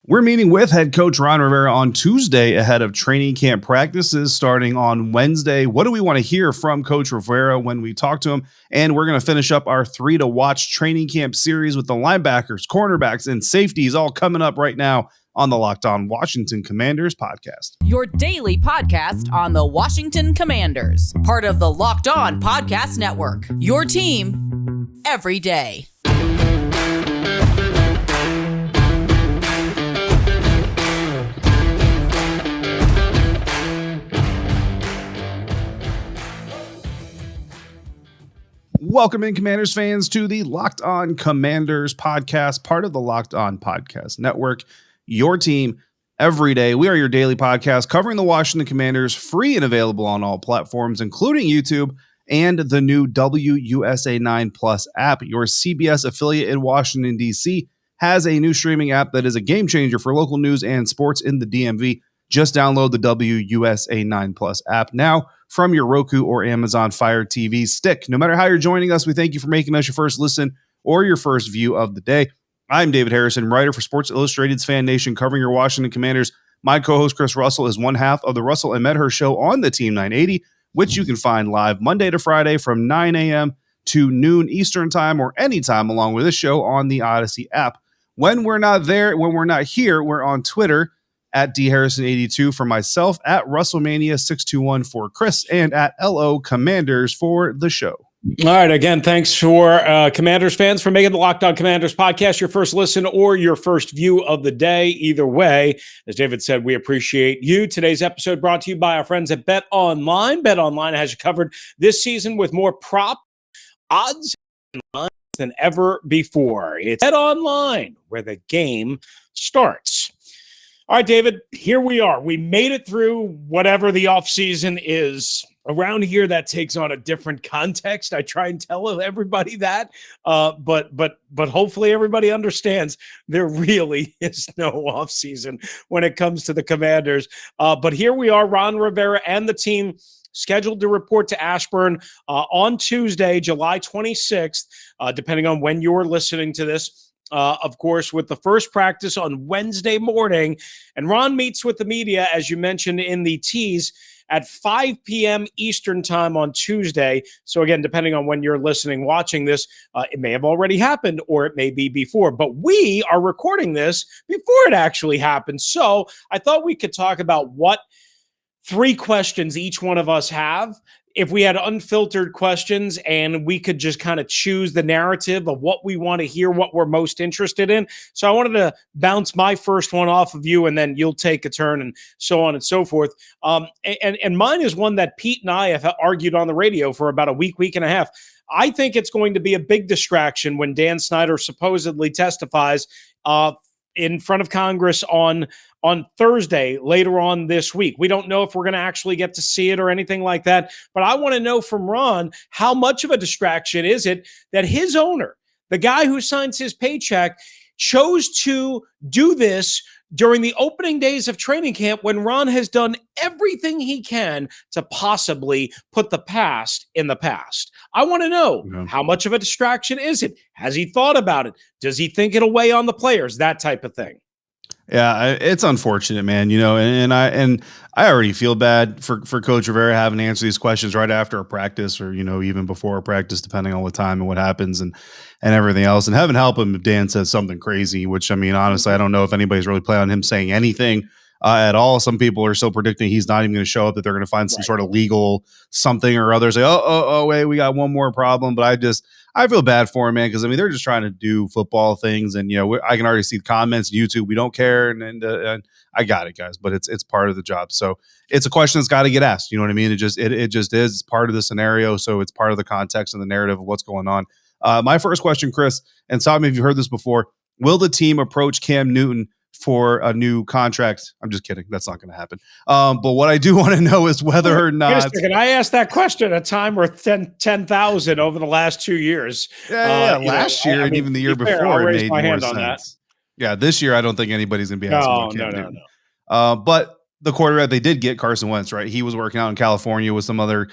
We're meeting with head coach Ron Rivera on Tuesday ahead of training camp practices starting on Wednesday. What do we want to hear from Coach Rivera when we talk to him? And we're going to finish up our 3 to watch training camp series with the linebackers, cornerbacks, and safeties all coming up right now on the Locked On Washington Commanders podcast. Your daily podcast on the Washington Commanders, part of the Locked On Podcast Network. Your team every day. Welcome in, Commanders fans, to the Locked On Commanders podcast, part of the Locked On Podcast Network. Your team every day. We are your daily podcast covering the Washington Commanders, free and available on all platforms, including YouTube and the new WUSA 9 Plus app. Your CBS affiliate in Washington, D.C. has a new streaming app that is a game changer for local news and sports in the DMV. Just download the WUSA 9 Plus app now from your Roku or Amazon Fire TV stick. No matter how you're joining us, we thank you for making us your first listen or your first view of the day. I'm David Harrison, writer for Sports Illustrated's Fan Nation, covering your Washington Commanders. My co-host Chris Russell is one half of the Russell and Medhurst show on the Team 980, which you can find live Monday to Friday from 9 a.m. to noon Eastern time or anytime along with this show on the Audacy app. When we're not here, we're on Twitter at dharrison82 for myself, at Russellmania621 for Chris, and at LO Commanders for the show. All right. Again, thanks for Commanders fans for making the Locked On Commanders podcast your first listen or your first view of the day. Either way, as David said, we appreciate you. Today's episode brought to you by our friends at Bet Online. Bet Online has you covered this season with more prop odds and lines than ever before. It's Bet Online, where the game starts. All right, David, here we are. We made it through whatever the offseason is. Around here, that takes on a different context. I try and tell everybody that, but hopefully everybody understands there really is no offseason when it comes to the Commanders. But here we are, Ron Rivera and the team scheduled to report to Ashburn on Tuesday, July 26th, depending on when you're listening to this. Of course, with the first practice on Wednesday morning. And Ron meets with the media, as you mentioned in the tease, at 5 p.m. Eastern time on Tuesday. So again, depending on when you're listening, watching this, it may have already happened or it may be before. But we are recording this before it actually happened. So I thought we could talk about what 3 questions each one of us have. If we had unfiltered questions and we could just kind of choose the narrative of what we want to hear, what we're most interested in. So I wanted to bounce my first one off of you, and then you'll take a turn and so on and so forth. And mine is one that Pete and I have argued on the radio for about a week and a half. I think it's going to be a big distraction when Dan Snyder supposedly testifies in front of Congress on Thursday, later on this week. We don't know if we're going to actually get to see it or anything like that. But I want to know from Ron, how much of a distraction is it that his owner, the guy who signs his paycheck, chose to do this during the opening days of training camp when Ron has done everything he can to possibly put the past in the past? I want to know, how much of a distraction is it? Has he thought about it? Does he think it'll weigh on the players? That type of thing. Yeah, it's unfortunate, man. And I already feel bad for Coach Rivera having to answer these questions right after a practice, or even before a practice, depending on what time and what happens and everything else. And heaven help him if Dan says something crazy. Which, I mean, honestly, I don't know if anybody's really planning on him saying anything at all. Some people are still predicting he's not even going to show up, that they're going to find some sort of legal something or other. Say, wait, we got one more problem. But I feel bad for him, man, because I mean, they're just trying to do football things, and I can already see the comments, YouTube, we don't care, and I got it, guys, but it's part of the job. So it's a question that's got to get asked. You know what I mean? It just is. It's part of the scenario, so it's part of the context and the narrative of what's going on. My first question, Chris, and stop me if you've heard this before: will the team approach Cam Newton for a new contract? I'm just kidding. That's not going to happen. But what I do want to know is whether or not. I asked that question at a time worth 10,000 over the last 2 years. Last year and even the year before, it made more sense. Yeah, this year I don't think anybody's going to be asking about Cam Newton. But the quarterback they did get, Carson Wentz, right? He was working out in California with some other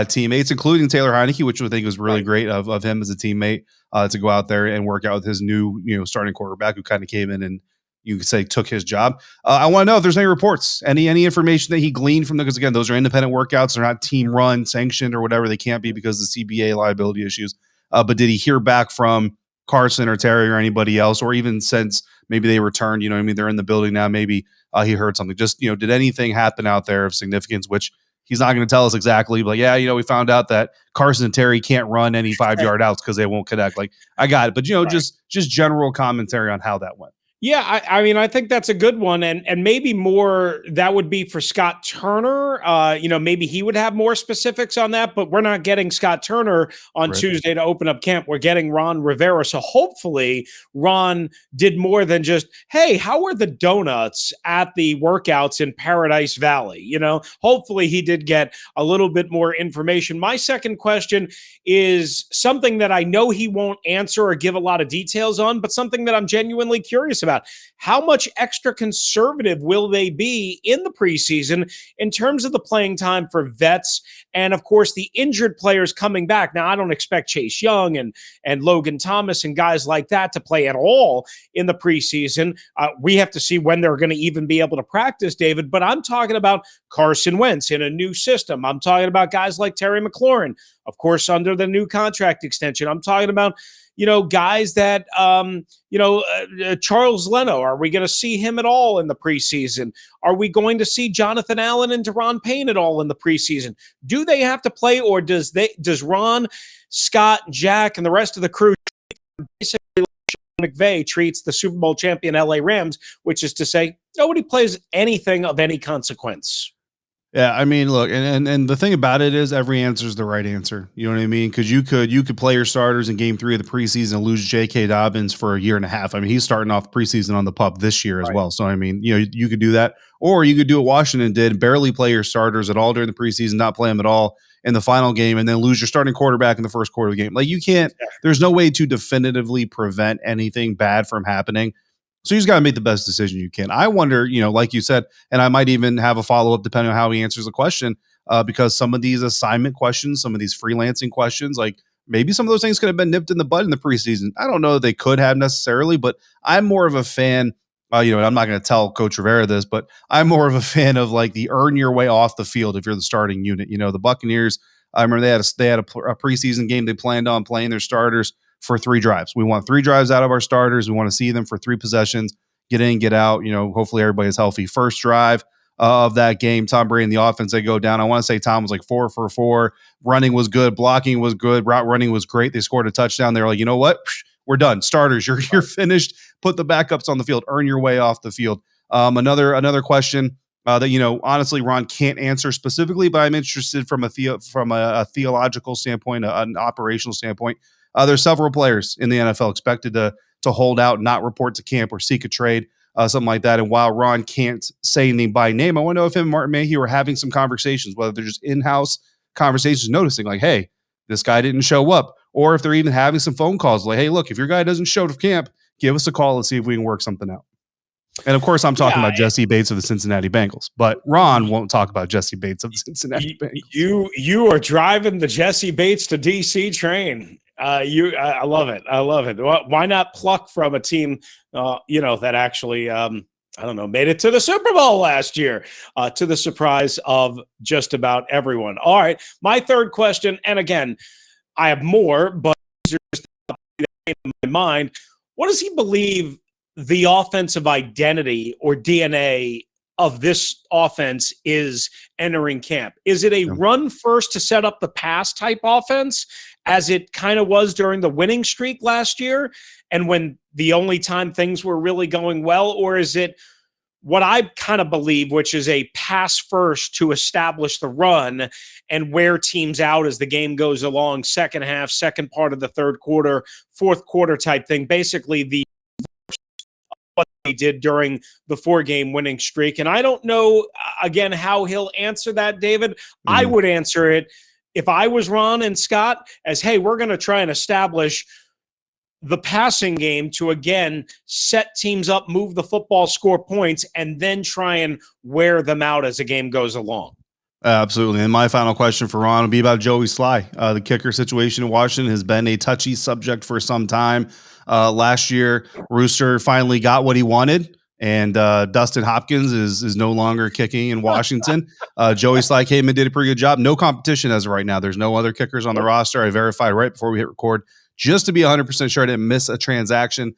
teammates, including Taylor Heineke, which I think was really great of him as a teammate to go out there and work out with his new, starting quarterback, who kind of came in and you could say took his job. I want to know if there's any reports, any information that he gleaned from them, because again, those are independent workouts. They're not team run, sanctioned, or whatever. They can't be because of the CBA liability issues. But did he hear back from Carson or Terry or anybody else, or even since maybe they returned, they're in the building now, maybe he heard something. Just, did anything happen out there of significance, which he's not going to tell us exactly, but we found out that Carson and Terry can't run any 5-yard outs because they won't connect. Like, I got it. But, right. just general commentary on how that went. Yeah, I think that's a good one, and maybe more that would be for Scott Turner. Maybe he would have more specifics on that, but we're not getting Scott Turner on Tuesday to open up camp. We're getting Ron Rivera, so hopefully Ron did more than just, hey, how are the donuts at the workouts in Paradise Valley? Hopefully he did get a little bit more information. My second question is something that I know he won't answer or give a lot of details on, but something that I'm genuinely curious about. How much extra conservative will they be in the preseason in terms of the playing time for vets and, of course, the injured players coming back? Now, I don't expect Chase Young and Logan Thomas and guys like that to play at all in the preseason. We have to see when they're going to even be able to practice, David, but I'm talking about Carson Wentz in a new system. I'm talking about guys like Terry McLaurin, of course, under the new contract extension. I'm talking about guys that, Charles Leno, are we going to see him at all in the preseason? Are we going to see Jonathan Allen and Deron Payne at all in the preseason? Do they have to play, or does Ron, Scott, Jack, and the rest of the crew basically like Sean McVay treats the Super Bowl champion LA Rams, which is to say nobody plays anything of any consequence? Yeah, I mean, look, and the thing about it is every answer is the right answer. You know what I mean? Because you could play your starters in game 3 of the preseason and lose J.K. Dobbins for a year and a half. I mean, he's starting off preseason on the pup this year as well. So, I mean, you could do that. Or you could do what Washington did, barely play your starters at all during the preseason, not play them at all in the final game, and then lose your starting quarterback in the first quarter of the game. Like, you can't – there's no way to definitively prevent anything bad from happening. So you just got to make the best decision you can. I wonder, like you said, and I might even have a follow-up depending on how he answers the question, because some of these assignment questions, some of these freelancing questions, like maybe some of those things could have been nipped in the bud in the preseason. I don't know that they could have necessarily, but I'm more of a fan, and I'm not going to tell Coach Rivera this, but I'm more of a fan of like the earn your way off the field if you're the starting unit. The Buccaneers, I remember they had a preseason game they planned on playing their starters for 3 drives. We want 3 drives out of our starters. We want to see them for 3 possessions, get in, get out. Hopefully everybody's healthy. First drive of that game, Tom Brady and the offense, they go down. I want to say Tom was like 4 for 4. Running was good. Blocking was good. Route running was great. They scored a touchdown. They were like, you know what? We're done. Starters, you're finished. Put the backups on the field. Earn your way off the field. Another question that honestly Ron can't answer specifically, but I'm interested from a theological standpoint, an operational standpoint. There's several players in the NFL expected to hold out, not report to camp, or seek a trade, something like that. And while Ron can't say anything by name, I want to know if him and Martin Mayhew are having some conversations, whether they're just in-house conversations, noticing like, hey, this guy didn't show up, or if they're even having some phone calls like, hey, look, if your guy doesn't show to camp, give us a call and see if we can work something out. And of course, I'm talking about Jessie Bates of the Cincinnati Bengals, but Ron won't talk about Jessie Bates of the Cincinnati Bengals. You are driving the Jessie Bates to DC train. I love it. I love it. Why not pluck from a team, that actually, made it to the Super Bowl last year, to the surprise of just about everyone. All right. My third question, and again, I have more, but these are just in my mind. What does he believe the offensive identity or DNA of this offense is entering camp? Is it a run first to set up the pass type offense, as it kind of was during the winning streak last year and when the only time things were really going well? Or is it what I kind of believe, which is a pass first to establish the run and wear teams out as the game goes along, second half, second part of the third quarter, fourth quarter type thing, basically the what he did during the 4-game winning streak? And I don't know, again, how he'll answer that, David. I would answer it, if I was Ron and Scott, as, hey, we're going to try and establish the passing game to, again, set teams up, move the football, score points, and then try and wear them out as the game goes along. Absolutely. And my final question for Ron will be about Joey Sly. The kicker situation in Washington has been a touchy subject for some time. Last year, Rooster finally got what he wanted, And Dustin Hopkins is no longer kicking in Washington. Joey Sly came and did a pretty good job. No competition as of right now. There's no other kickers on the roster. I verified right before we hit record just to be 100% sure I didn't miss a transaction.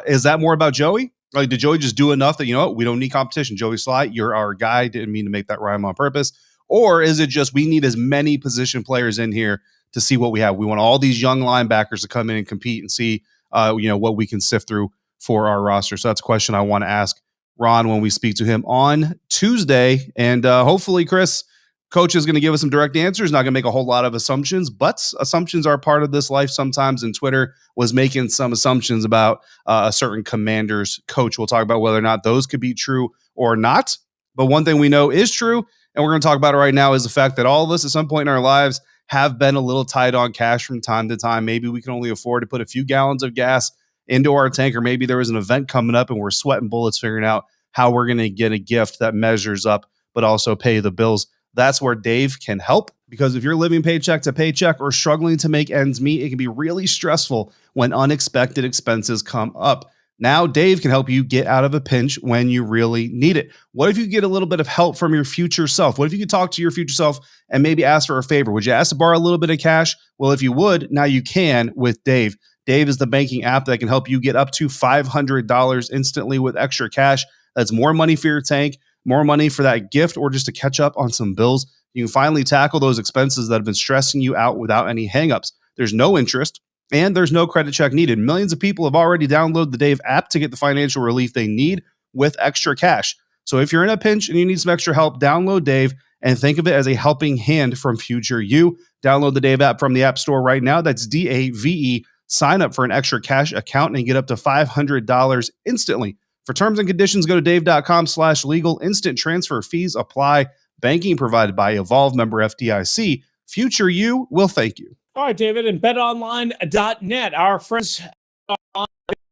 Is that more about Joey? Like, did Joey just do enough that, you know what, we don't need competition? Joey Sly, you're our guy. Didn't mean to make that rhyme on purpose. Or is it just we need as many position players in here to see what we have? We want all these young linebackers to come in and compete and see, what we can sift through for our roster. So that's a question I want to ask Ron when we speak to him on Tuesday. And hopefully, Chris, Coach is going to give us some direct answers, not going to make a whole lot of assumptions, but assumptions are part of this life sometimes. And Twitter was making some assumptions about a certain Commanders coach. We'll talk about whether or not those could be true or not. But one thing we know is true, and we're going to talk about it right now, is the fact that all of us at some point in our lives have been a little tight on cash from time to time. Maybe we can only afford to put a few gallons of gas into our tank, or maybe there was an event coming up and we're sweating bullets figuring out how we're going to get a gift that measures up but also pay the bills. That's where Dave can help, because if you're living paycheck to paycheck or struggling to make ends meet, it can be really stressful when unexpected expenses come up. Now Dave can help you get out of a pinch when you really need it. What if you get a little bit of help from your future self? What if you could talk to your future self and maybe ask for a favor? Would you ask to borrow a little bit of cash? Well, if you would, now you can with Dave. Dave is the banking app that can help you get up to $500 instantly with extra cash. That's more money for your tank, more money for that gift, or just to catch up on some bills. You can finally tackle those expenses that have been stressing you out without any hangups. There's no interest and there's no credit check needed. Millions of people have already downloaded the Dave app to get the financial relief they need with extra cash. So if you're in a pinch and you need some extra help, download Dave and think of it as a helping hand from future you. Download the Dave app from the App Store right now. That's DAVE. Sign up for an extra cash account and get up to $500 instantly. For terms and conditions, go to dave.com/legal. Instant transfer fees apply. Banking provided by Evolve, member FDIC. Future you will thank you. All right, David, and betonline.net, our friends,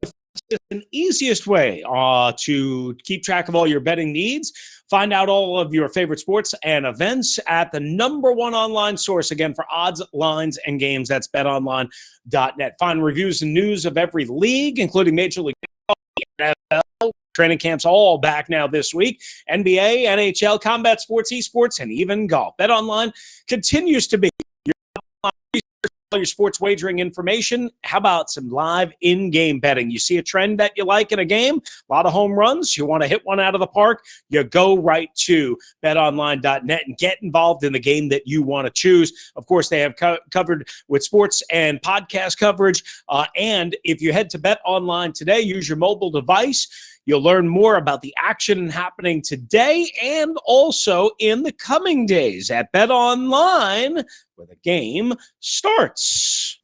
is the easiest way to keep track of all your betting needs. Find out all of your favorite sports and events at the number one online source, again, for odds, lines, and games. That's betonline.net. Find reviews and news of every league, including Major League Baseball, NFL, training camps all back now this week. NBA, NHL, combat sports, esports, and even golf. BetOnline continues to be your sports wagering information. How about some live in-game betting? You see a trend that you like in a game, a lot of home runs, you want to hit one out of the park, you go right to betonline.net and get involved in the game that you want to choose. Of course, they have covered with sports and podcast coverage. And if you head to BetOnline today, use your mobile device, you'll learn more about the action happening today and also in the coming days at BetOnline, where the game starts.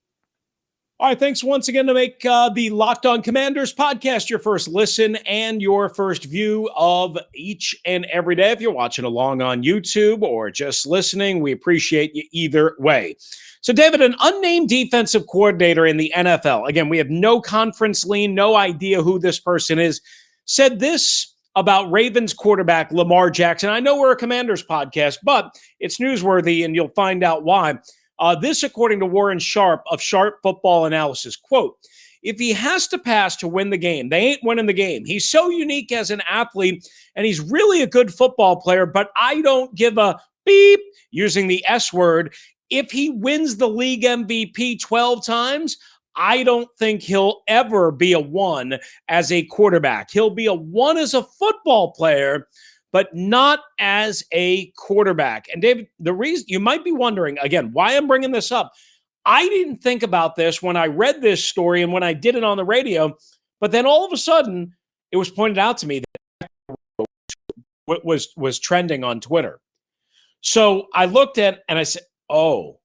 All right, thanks once again to make the Locked On Commanders podcast your first listen and your first view of each and every day. If you're watching along on YouTube or just listening, we appreciate you either way. So, David, an unnamed defensive coordinator in the NFL, again, we have no conference lean, no idea who this person is, said this about Ravens quarterback Lamar Jackson. I know we're a Commanders podcast, but it's newsworthy, and you'll find out why. This, according to Warren Sharp of Sharp Football Analysis, quote, if he has to pass to win the game, they ain't winning the game. He's so unique as an athlete, and he's really a good football player, but I don't give a beep, using the S word. If he wins the league MVP 12 times, I don't think he'll ever be a one as a quarterback. He'll be a one as a football player, but not as a quarterback. And David, the reason you might be wondering, again, why I'm bringing this up, I didn't think about this when I read this story and when I did it on the radio, but then all of a sudden it was pointed out to me that was trending on Twitter. So I looked at and I said, oh,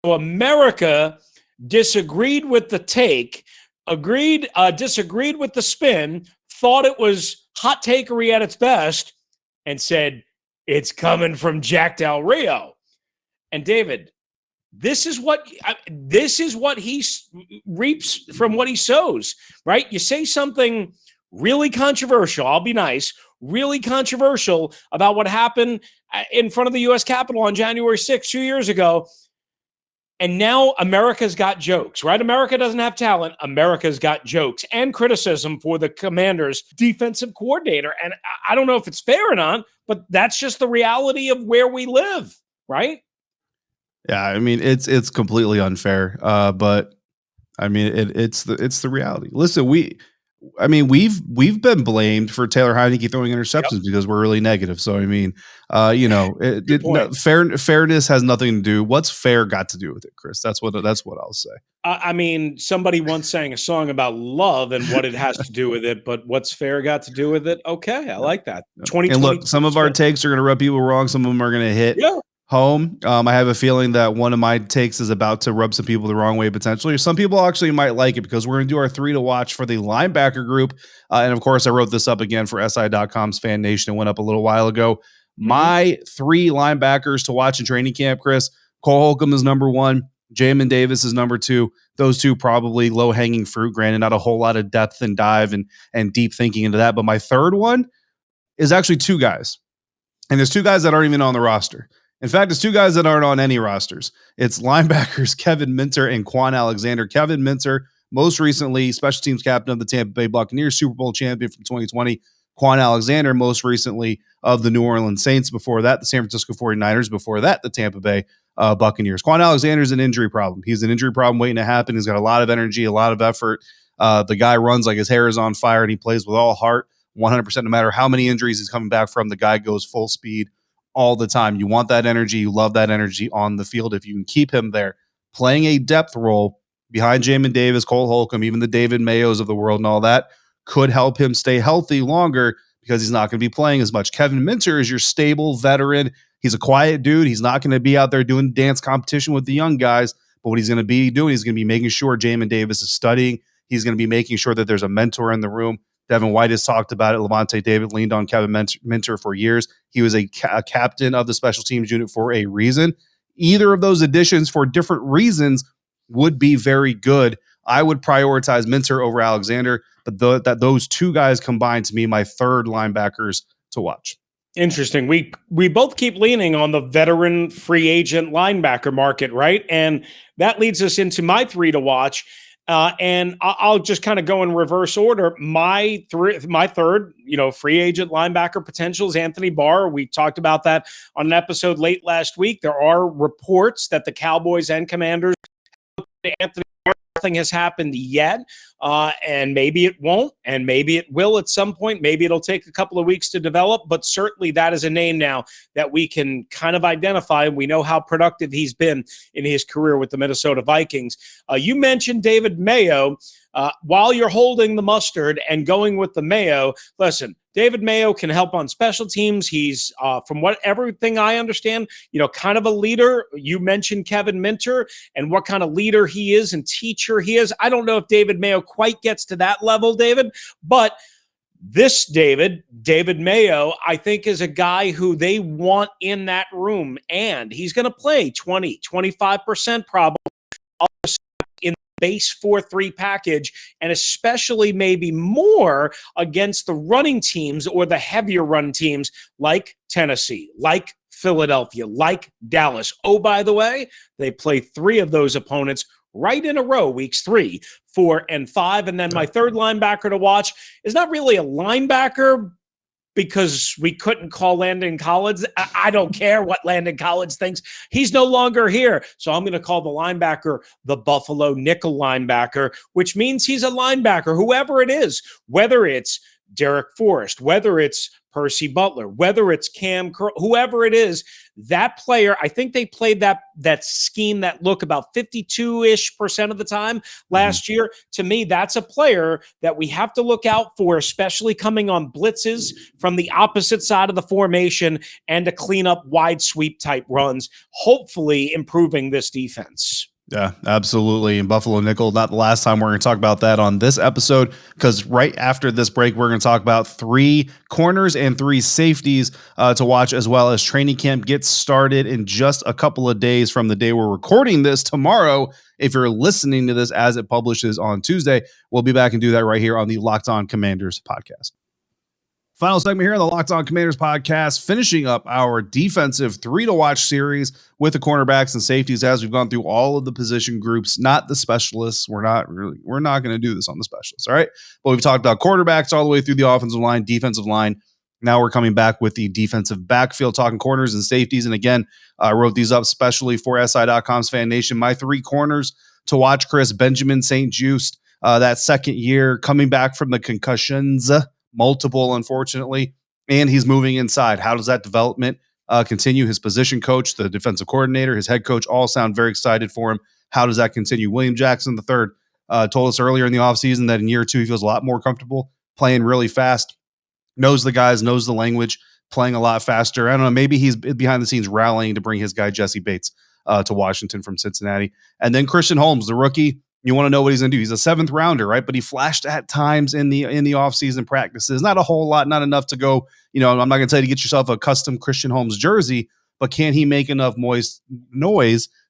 America disagreed with the take, disagreed with the spin, thought it was hot takery at its best, and said, it's coming from Jack Del Rio. And David, this is what he reaps from what he sows, right? You say something really controversial, I'll be nice, really controversial about what happened in front of the U.S. Capitol on January 6th, 2 years ago. And now America's got jokes, right? America doesn't have talent. America's got jokes and criticism for the Commanders' defensive coordinator. And I don't know if it's fair or not, but that's just the reality of where we live, right? Yeah, I mean it's completely unfair. But I mean it's the reality. Listen, we've been blamed for Taylor Heineke throwing interceptions because we're really negative. So I mean, Good point. fairness has nothing to do. What's fair got to do with it, Chris? That's what I'll say. I mean, somebody once sang a song about love and what it has to do with it, but what's fair got to do with it? Okay, I like that. And look, some of our takes are going to rub people wrong. Some of them are going to hit home. I have a feeling that one of my takes is about to rub some people the wrong way potentially. Some people actually might like it because we're going to do our 3 to watch for the linebacker group. And of course, I wrote this up again for SI.com's Fan Nation. It went up a little while ago. My 3 linebackers to watch in training camp, Chris. Cole Holcomb is number 1. Jamin Davis is number 2. Those 2 probably low-hanging fruit. Granted, not a whole lot of depth and dive and deep thinking into that. But my third one is actually 2 guys. And there's 2 guys that aren't even on the roster. In fact, it's 2 guys that aren't on any rosters. It's linebackers Kevin Minter and Quan Alexander. Kevin Minter, most recently special teams captain of the Tampa Bay Buccaneers, Super Bowl champion from 2020. Quan Alexander, most recently of the New Orleans Saints. Before that, the San Francisco 49ers. Before that, the Tampa Bay Buccaneers. Quan Alexander's an injury problem. He's an injury problem waiting to happen. He's got a lot of energy, a lot of effort. The guy runs like his hair is on fire, and he plays with all heart, 100%. No matter how many injuries he's coming back from, the guy goes full speed all the time. You want that energy. You love that energy on the field. If you can keep him there playing a depth role behind Jamin Davis, Cole Holcomb, even the David Mayos of the world and all that, could help him stay healthy longer because he's not going to be playing as much. Kevin Minter is your stable veteran. He's a quiet dude. He's not going to be out there doing dance competition with the young guys, but what he's going to be doing, he's going to be making sure Jamin Davis is studying. He's going to be making sure that there's a mentor in the room. Devin White has talked about it. Levante David leaned on Kevin Minter for years. He was a captain of the special teams unit for a reason. Either of those additions for different reasons would be very good. I would prioritize Minter over Alexander, but those 2 guys combined to me my third linebackers to watch. Interesting. We both keep leaning on the veteran free agent linebacker market, right? And that leads us into my 3 to watch. And I'll just kind of go in reverse order. My third, free agent linebacker potential is Anthony Barr. We talked about that on an episode late last week. There are reports that the Cowboys and Commanders, Anthony Barr, nothing has happened yet. And maybe it won't, and maybe it will at some point. Maybe it'll take a couple of weeks to develop, but certainly that is a name now that we can kind of identify. We know how productive he's been in his career with the Minnesota Vikings. You mentioned David Mayo. While you're holding the mustard and going with the Mayo, listen, David Mayo can help on special teams. He's, from everything I understand, kind of a leader. You mentioned Kevin Minter and what kind of leader he is and teacher he is. I don't know if David Mayo quite gets to that level, David, but this David Mayo, I think is a guy who they want in that room, and he's going to play 20, 25% probably in the base 4-3 package, and especially maybe more against the running teams or the heavier run teams like Tennessee, like Philadelphia, like Dallas. Oh, by the way, they play 3 of those opponents right in a row, weeks 3, 4, and 5. And then my third linebacker to watch is not really a linebacker because we couldn't call Landon Collins. I don't care what Landon Collins thinks. He's no longer here. So I'm going to call the linebacker the Buffalo nickel linebacker, which means he's a linebacker, whoever it is, whether it's Darrick Forrest, whether it's Percy Butler, whether it's Cam Curl, whoever it is, that player, I think they played that scheme, that look about 52-ish% of the time last year. To me, that's a player that we have to look out for, especially coming on blitzes from the opposite side of the formation and to clean up wide sweep type runs, hopefully improving this defense. Yeah, absolutely. And Buffalo nickel, not the last time. We're going to talk about that on this episode, because right after this break, we're going to talk about 3 corners and 3 safeties to watch, as well as training camp gets started in just a couple of days from the day we're recording this tomorrow. If you're listening to this as it publishes on Tuesday, we'll be back and do that right here on the Locked On Commanders podcast. Final segment here on the Locked On Commanders podcast, finishing up our defensive 3-to-watch series with the cornerbacks and safeties as we've gone through all of the position groups, not the specialists. We're not going to do this on the specialists, all right? But we've talked about quarterbacks all the way through the offensive line, defensive line. Now we're coming back with the defensive backfield, talking corners and safeties. And again, I wrote these up specially for SI.com's Fan Nation. My 3 corners to watch, Chris: Benjamin St-Juste, that second year, coming back from the concussions, multiple, unfortunately, and he's moving inside. How does that development continue? His position coach, the defensive coordinator, his head coach, all sound very excited for him. How does that continue? William Jackson III told us earlier in the offseason that in year 2, he feels a lot more comfortable playing really fast, knows the guys, knows the language, playing a lot faster. I don't know, maybe he's behind the scenes rallying to bring his guy Jessie Bates to Washington from Cincinnati. And then Christian Holmes, the rookie. You want to know what he's going to do. He's a 7th rounder, right? But he flashed at times in the offseason practices. Not a whole lot, not enough to go, I'm not going to tell you to get yourself a custom Christian Holmes jersey, but can he make enough noise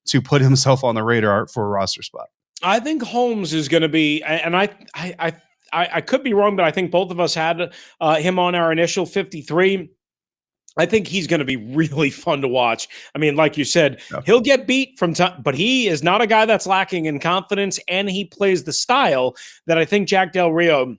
to put himself on the radar for a roster spot? I think Holmes is going to be, and I could be wrong, but I think both of us had him on our initial 53. I think he's going to be really fun to watch. I mean, like you said, he'll get beat from time, but he is not a guy that's lacking in confidence, and he plays the style that I think Jack Del Rio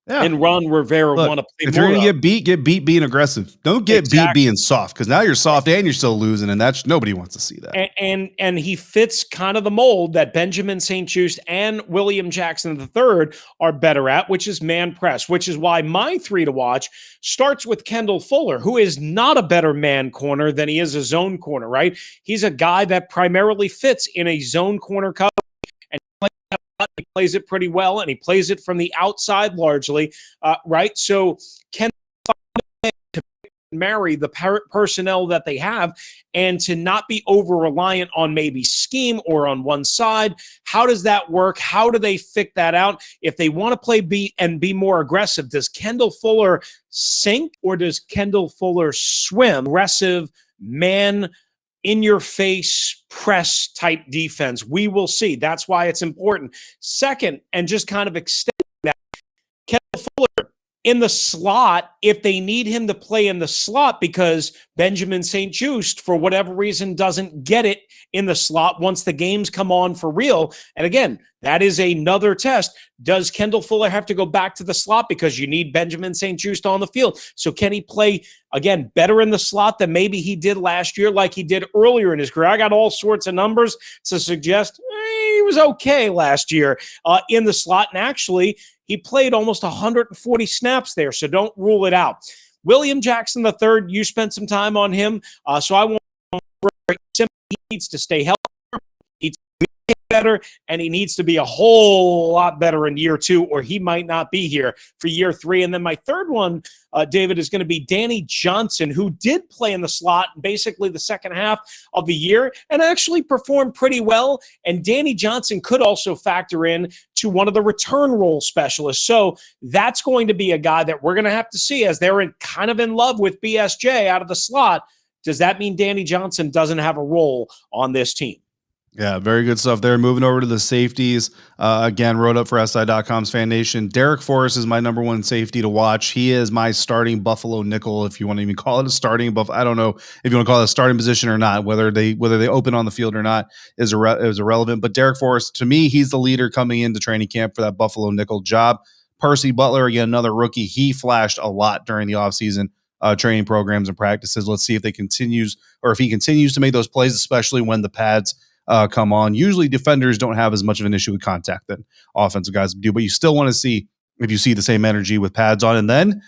and Ron Rivera want to play. If you're going to get beat being aggressive. Don't get beat being soft, because now you're soft and you're still losing, and that's nobody wants to see that. And he fits kind of the mold that Benjamin St-Juste and William Jackson III are better at, which is man press, which is why my 3 to watch starts with Kendall Fuller, who is not a better man corner than he is a zone corner, right? He's a guy that primarily fits in a zone corner cover, and he plays it pretty well, and he plays it from the outside largely, right? So can to marry the personnel that they have and to not be over-reliant on maybe scheme or on one side. How does that work? How do they figure that out? If they want to play beat and be more aggressive, does Kendall Fuller sink or does Kendall Fuller swim? Aggressive man in-your-face press type defense. We will see. That's why it's important. Second, and just kind of extending that, Kendall Fuller in the slot, if they need him to play in the slot because Benjamin St-Juste, for whatever reason, doesn't get it in the slot once the games come on for real. And again, that is another test. Does Kendall Fuller have to go back to the slot because you need Benjamin St-Juste on the field? So can he play, again, better in the slot than maybe he did last year like he did earlier in his career? I got all sorts of numbers to suggest he was okay last year in the slot. And actually, he played almost 140 snaps there, so don't rule it out. William Jackson III, you spent some time on him, so I want to he needs to stay healthy. He needs to get better, and he needs to be a whole lot better in year 2, or he might not be here for year 3. And then my third one, David, is going to be Danny Johnson, who did play in the slot basically the second half of the year and actually performed pretty well. And Danny Johnson could also factor in to one of the return role specialists. So that's going to be a guy that we're going to have to see as they're kind of in love with BSJ out of the slot. Does that mean Danny Johnson doesn't have a role on this team? Yeah, very good stuff there. Moving over to the safeties. Again, wrote up for SI.com's Fan Nation. Darrick Forrest is my number 1 safety to watch. He is my starting Buffalo nickel, if you want to even call it a starting buff. I don't know if you want to call it a starting position or not. Whether they open on the field or not is irrelevant. But Darrick Forrest, to me, he's the leader coming into training camp for that Buffalo nickel job. Percy Butler, again, another rookie. He flashed a lot during the offseason training programs and practices. Let's see if he continues to make those plays, especially when the pads come on. Usually defenders don't have as much of an issue with contact than offensive guys do, but you still want to see if you see the same energy with pads on. And then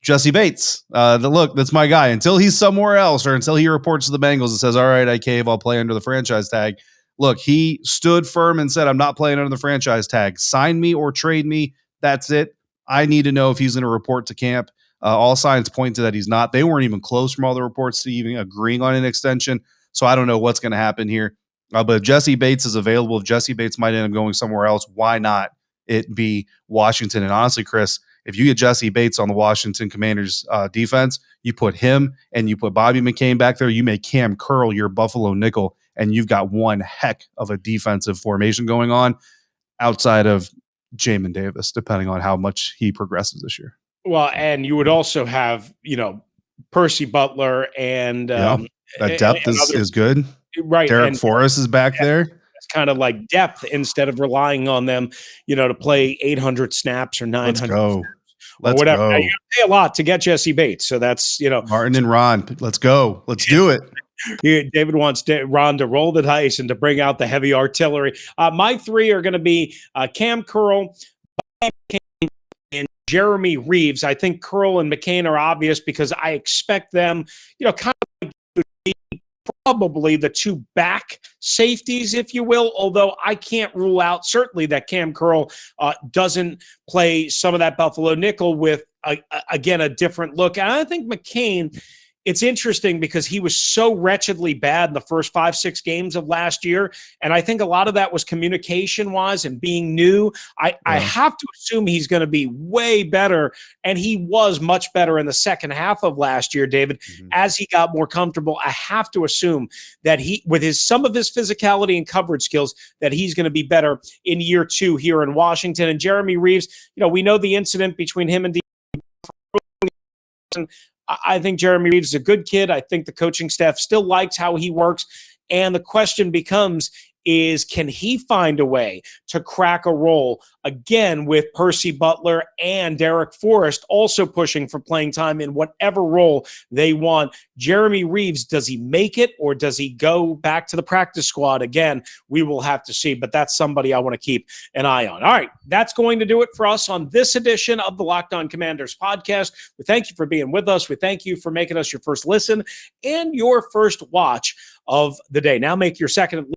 Jessie Bates, that's my guy. Until he's somewhere else or until he reports to the Bengals and says, all right, I cave, I'll play under the franchise tag. Look, he stood firm and said, I'm not playing under the franchise tag. Sign me or trade me. That's it. I need to know if he's going to report to camp. All signs point to that he's not. They weren't even close from all the reports to even agreeing on an extension. So I don't know what's going to happen here. But if Jessie Bates is available, if Jessie Bates might end up going somewhere else, why not it be Washington? And honestly, Chris, if you get Jessie Bates on the Washington Commanders defense, you put him and you put Bobby McCain back there, you make Cam Curl your Buffalo nickel, and you've got one heck of a defensive formation going on outside of Jamin Davis, depending on how much he progresses this year. Well, and you would also have, Percy, Butler, and that depth is good. right. Derek And Forrest is back there. it's kind of like depth instead of relying on them, to play 800 snaps or 900 Let's go. or whatever. Now, you got to pay a lot to get Jessie Bates. So that's, Martin and Ron. Let's go. Let's do it. David wants Ron to roll the dice and to bring out the heavy artillery. My three are going to be Cam Curl, and Jeremy Reeves. I think Curl and McCain are obvious because I expect them, kind of to be probably the two back safeties, if you will, although I can't rule out certainly that Cam Curl doesn't play some of that Buffalo nickel with, again, a different look. And I think McCain, it's interesting because he was so wretchedly bad in the first 5-6 games of last year. And I think a lot of that was communication-wise and being new. I have to assume he's going to be way better. And he was much better in the second half of last year, David, as he got more comfortable. I have to assume that he, with some of his physicality and coverage skills, that he's going to be better in year 2 here in Washington. And Jeremy Reeves, we know the incident between him and I think Jeremy Reeves is a good kid. I think the coaching staff still likes how he works. And the question becomes, can he find a way to crack a role again with Percy, Butler, and Darrick Forrest also pushing for playing time in whatever role they want? Jeremy Reeves, does he make it or does he go back to the practice squad again? We will have to see, but that's somebody I want to keep an eye on. All right, that's going to do it for us on this edition of the Locked On Commanders podcast. We thank you for being with us. We thank you for making us your first listen and your first watch of the day. Now make your second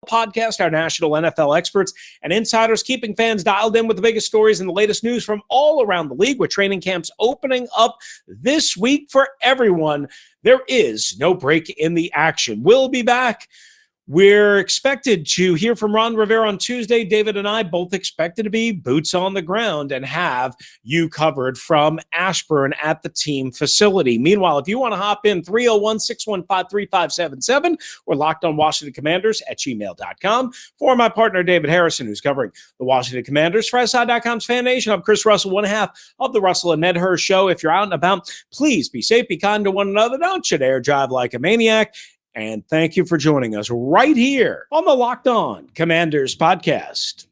podcast, our national NFL experts and insiders keeping fans dialed in with the biggest stories and the latest news from all around the league. With training camps opening up this week for everyone, there is no break in the action. We'll be back. We're expected to hear from Ron Rivera on Tuesday. David and I both expected to be boots on the ground and have you covered from Ashburn at the team facility. Meanwhile, if you want to hop in, 301-615-3577 or lockedonwashingtoncommanders@gmail.com. For my partner, David Harrison, who's covering the Washington Commanders for SI.com's Fan Nation, I'm Chris Russell, one half of the Russell and Medhurst Show. If you're out and about, please be safe, be kind to one another. Don't you dare drive like a maniac. And thank you for joining us right here on the Locked On Commanders podcast.